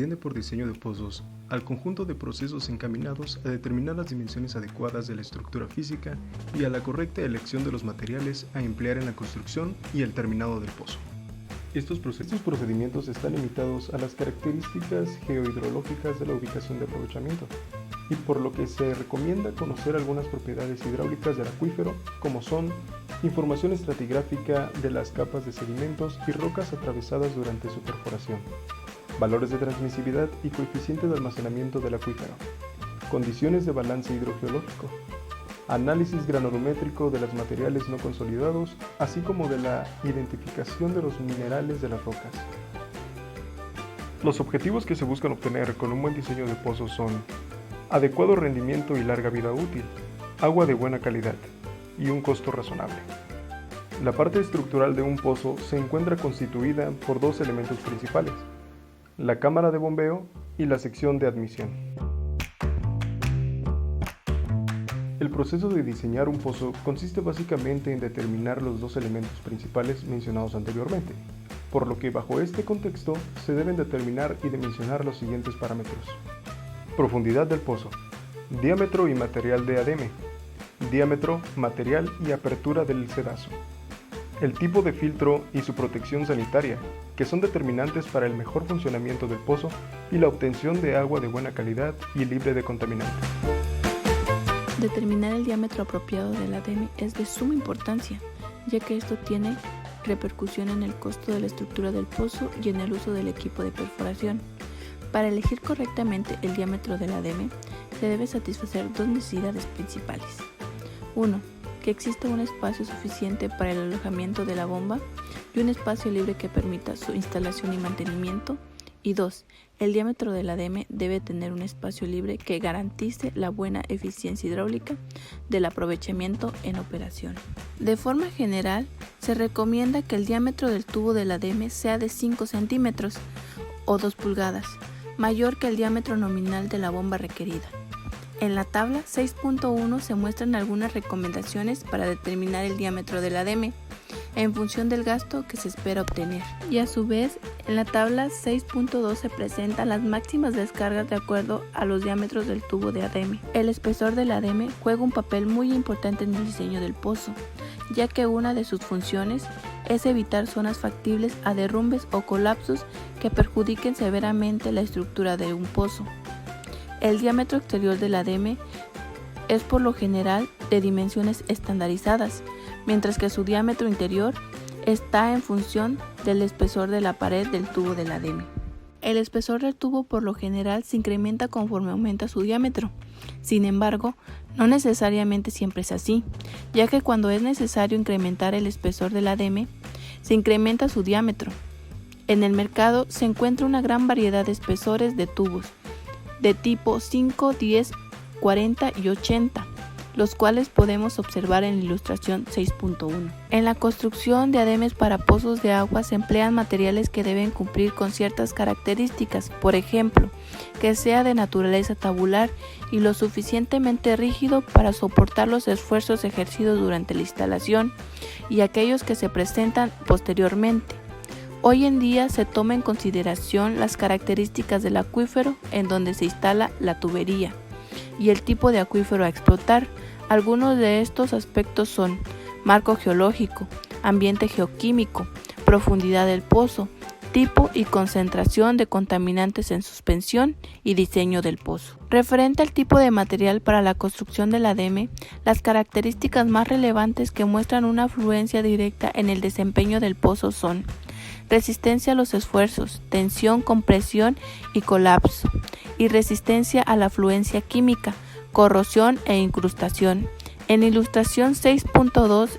entiende por diseño de pozos al conjunto de procesos encaminados a determinar las dimensiones adecuadas de la estructura física y a la correcta elección de los materiales a emplear en la construcción y el terminado del pozo. Estos procedimientos están limitados a las características geohidrológicas de la ubicación de aprovechamiento, y por lo que se recomienda conocer algunas propiedades hidráulicas del acuífero, como son información estratigráfica de las capas de sedimentos y rocas atravesadas durante su perforación, valores de transmisividad y coeficiente de almacenamiento del acuífero, condiciones de balance hidrogeológico, análisis granulométrico de los materiales no consolidados, así como de la identificación de los minerales de las rocas. Los objetivos que se buscan obtener con un buen diseño de pozos son adecuado rendimiento y larga vida útil, agua de buena calidad y un costo razonable. La parte estructural de un pozo se encuentra constituida por dos elementos principales: la cámara de bombeo y la sección de admisión. El proceso de diseñar un pozo consiste básicamente en determinar los dos elementos principales mencionados anteriormente, por lo que bajo este contexto se deben determinar y dimensionar los siguientes parámetros: profundidad del pozo, diámetro y material de ademe, diámetro, material y apertura del cedazo, el tipo de filtro y su protección sanitaria, que son determinantes para el mejor funcionamiento del pozo y la obtención de agua de buena calidad y libre de contaminantes. Determinar el diámetro apropiado del ademe es de suma importancia, ya que esto tiene repercusión en el costo de la estructura del pozo y en el uso del equipo de perforación. Para elegir correctamente el diámetro del ademe, se debe satisfacer dos necesidades principales. 1. Que exista un espacio suficiente para el alojamiento de la bomba y un espacio libre que permita su instalación y mantenimiento. Y 2. El diámetro del ademe debe tener un espacio libre que garantice la buena eficiencia hidráulica del aprovechamiento en operación. De forma general, se recomienda que el diámetro del tubo del ademe sea de 5 centímetros o 2 pulgadas, mayor que el diámetro nominal de la bomba requerida. En la tabla 6.1 se muestran algunas recomendaciones para determinar el diámetro del ademe en función del gasto que se espera obtener. Y a su vez, en la tabla 6.2 se presentan las máximas descargas de acuerdo a los diámetros del tubo de ademe. El espesor del ademe juega un papel muy importante en el diseño del pozo, ya que una de sus funciones es evitar zonas factibles a derrumbes o colapsos que perjudiquen severamente la estructura de un pozo. El diámetro exterior del ademe es por lo general de dimensiones estandarizadas, mientras que su diámetro interior está en función del espesor de la pared del tubo del ademe. El espesor del tubo por lo general se incrementa conforme aumenta su diámetro. Sin embargo, no necesariamente siempre es así, ya que cuando es necesario incrementar el espesor del ademe, se incrementa su diámetro. En el mercado se encuentra una gran variedad de espesores de tubos, de tipo 5, 10, 40 y 80, los cuales podemos observar en la ilustración 6.1. En la construcción de ademes para pozos de agua se emplean materiales que deben cumplir con ciertas características, por ejemplo, que sea de naturaleza tabular y lo suficientemente rígido para soportar los esfuerzos ejercidos durante la instalación y aquellos que se presentan posteriormente. Hoy en día se toma en consideración las características del acuífero en donde se instala la tubería y el tipo de acuífero a explotar. Algunos de estos aspectos son marco geológico, ambiente geoquímico, profundidad del pozo, tipo y concentración de contaminantes en suspensión y diseño del pozo. Referente al tipo de material para la construcción del ademe, las características más relevantes que muestran una afluencia directa en el desempeño del pozo son resistencia a los esfuerzos, tensión, compresión y colapso, y resistencia a la afluencia química, corrosión e incrustación. En ilustración 6.2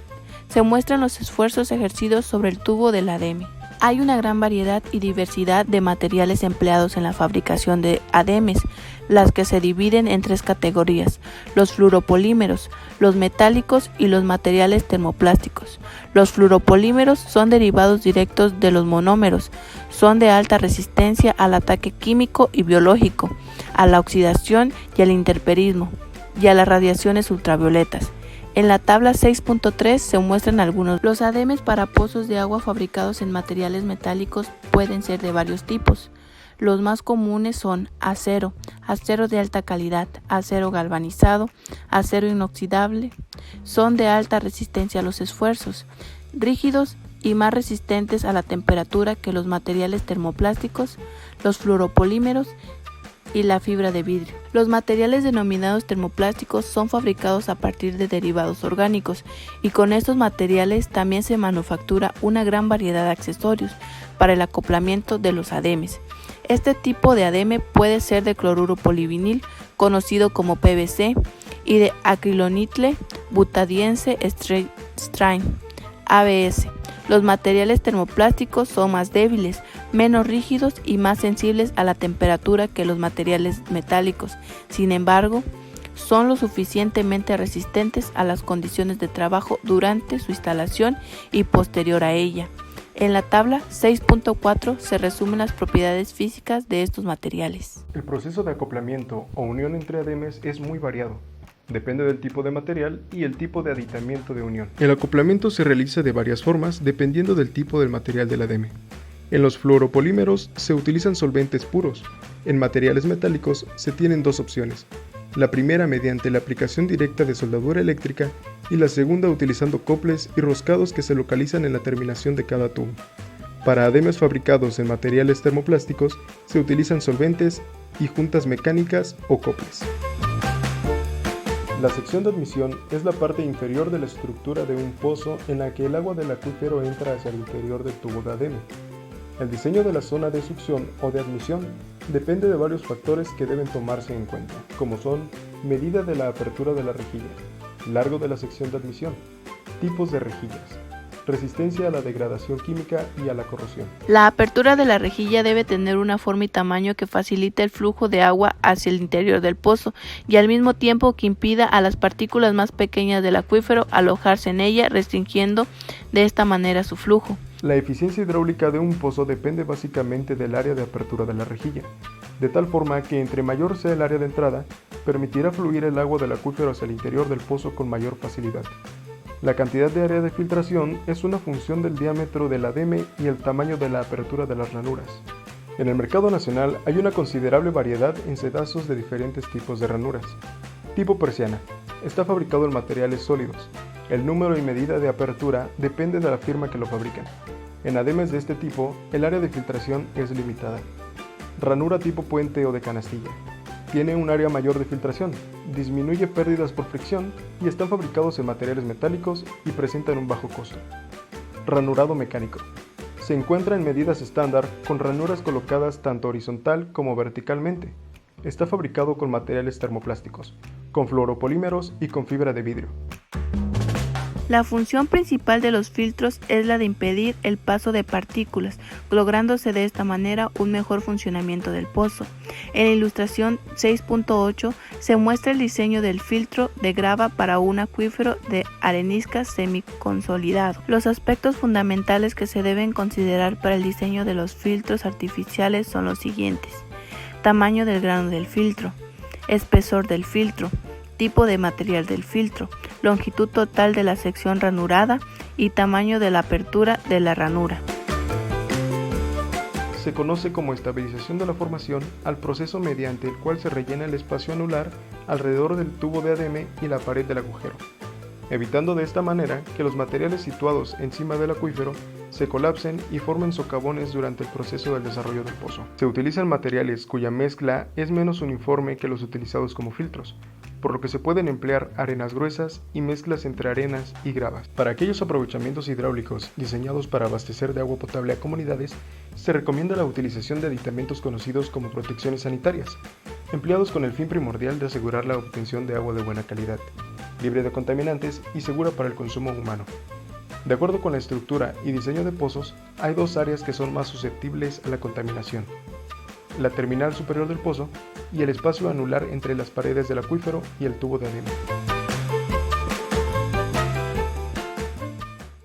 se muestran los esfuerzos ejercidos sobre el tubo del ademe. Hay una gran variedad y diversidad de materiales empleados en la fabricación de ademes, las que se dividen en tres categorías: los fluoropolímeros, los metálicos y los materiales termoplásticos. Los fluoropolímeros son derivados directos de los monómeros, son de alta resistencia al ataque químico y biológico, a la oxidación y al intemperismo, y a las radiaciones ultravioletas. En la tabla 6.3 se muestran algunos. Los ademes para pozos de agua fabricados en materiales metálicos pueden ser de varios tipos. Los más comunes son acero, acero de alta calidad, acero galvanizado, acero inoxidable. Son de alta resistencia a los esfuerzos, rígidos y más resistentes a la temperatura que los materiales termoplásticos, los fluoropolímeros y la fibra de vidrio. Los materiales denominados termoplásticos son fabricados a partir de derivados orgánicos y con estos materiales también se manufactura una gran variedad de accesorios para el acoplamiento de los ademes. Este tipo de ademe puede ser de cloruro polivinil, conocido como PVC, y de acrilonitle butadiense styrene, ABS. Los materiales termoplásticos son más débiles, menos rígidos y más sensibles a la temperatura que los materiales metálicos. Sin embargo, son lo suficientemente resistentes a las condiciones de trabajo durante su instalación y posterior a ella. En la tabla 6.4 se resumen las propiedades físicas de estos materiales. El proceso de acoplamiento o unión entre ademes es muy variado. Depende del tipo de material y el tipo de aditamiento de unión. El acoplamiento se realiza de varias formas dependiendo del tipo del material del ademe. En los fluoropolímeros se utilizan solventes puros. En materiales metálicos se tienen dos opciones. La primera mediante la aplicación directa de soldadura eléctrica y la segunda utilizando coples y roscados que se localizan en la terminación de cada tubo. Para ademes fabricados en materiales termoplásticos se utilizan solventes y juntas mecánicas o coples. La sección de admisión es la parte inferior de la estructura de un pozo en la que el agua del acuífero entra hacia el interior del tubo de ademe. El diseño de la zona de succión o de admisión depende de varios factores que deben tomarse en cuenta, como son medida de la apertura de la rejilla, largo de la sección de admisión, tipos de rejillas, resistencia a la degradación química y a la corrosión. La apertura de la rejilla debe tener una forma y tamaño que facilite el flujo de agua hacia el interior del pozo y al mismo tiempo que impida a las partículas más pequeñas del acuífero alojarse en ella, restringiendo de esta manera su flujo. La eficiencia hidráulica de un pozo depende básicamente del área de apertura de la rejilla, de tal forma que entre mayor sea el área de entrada, permitirá fluir el agua del acuífero hacia el interior del pozo con mayor facilidad. La cantidad de área de filtración es una función del diámetro del ademe y el tamaño de la apertura de las ranuras. En el mercado nacional hay una considerable variedad en sedazos de diferentes tipos de ranuras. Tipo persiana. Está fabricado en materiales sólidos. El número y medida de apertura depende de la firma que lo fabrican. En ademes de este tipo, el área de filtración es limitada. Ranura tipo puente o de canastilla. Tiene un área mayor de filtración, disminuye pérdidas por fricción y están fabricados en materiales metálicos y presentan un bajo costo. Ranurado mecánico. Se encuentra en medidas estándar con ranuras colocadas tanto horizontal como verticalmente. Está fabricado con materiales termoplásticos, con fluoropolímeros y con fibra de vidrio. La función principal de los filtros es la de impedir el paso de partículas, lográndose de esta manera un mejor funcionamiento del pozo. En la ilustración 6.8 se muestra el diseño del filtro de grava para un acuífero de arenisca semiconsolidado. Los aspectos fundamentales que se deben considerar para el diseño de los filtros artificiales son los siguientes: tamaño del grano del filtro, espesor del filtro, tipo de material del filtro, longitud total de la sección ranurada y tamaño de la apertura de la ranura. Se conoce como estabilización de la formación al proceso mediante el cual se rellena el espacio anular alrededor del tubo de ademe y la pared del agujero, evitando de esta manera que los materiales situados encima del acuífero se colapsen y formen socavones durante el proceso del desarrollo del pozo. Se utilizan materiales cuya mezcla es menos uniforme que los utilizados como filtros, por lo que se pueden emplear arenas gruesas y mezclas entre arenas y gravas. Para aquellos aprovechamientos hidráulicos diseñados para abastecer de agua potable a comunidades, se recomienda la utilización de aditamentos conocidos como protecciones sanitarias, empleados con el fin primordial de asegurar la obtención de agua de buena calidad, libre de contaminantes y segura para el consumo humano. De acuerdo con la estructura y diseño de pozos, hay dos áreas que son más susceptibles a la contaminación: la terminal superior del pozo y el espacio anular entre las paredes del acuífero y el tubo de ademe.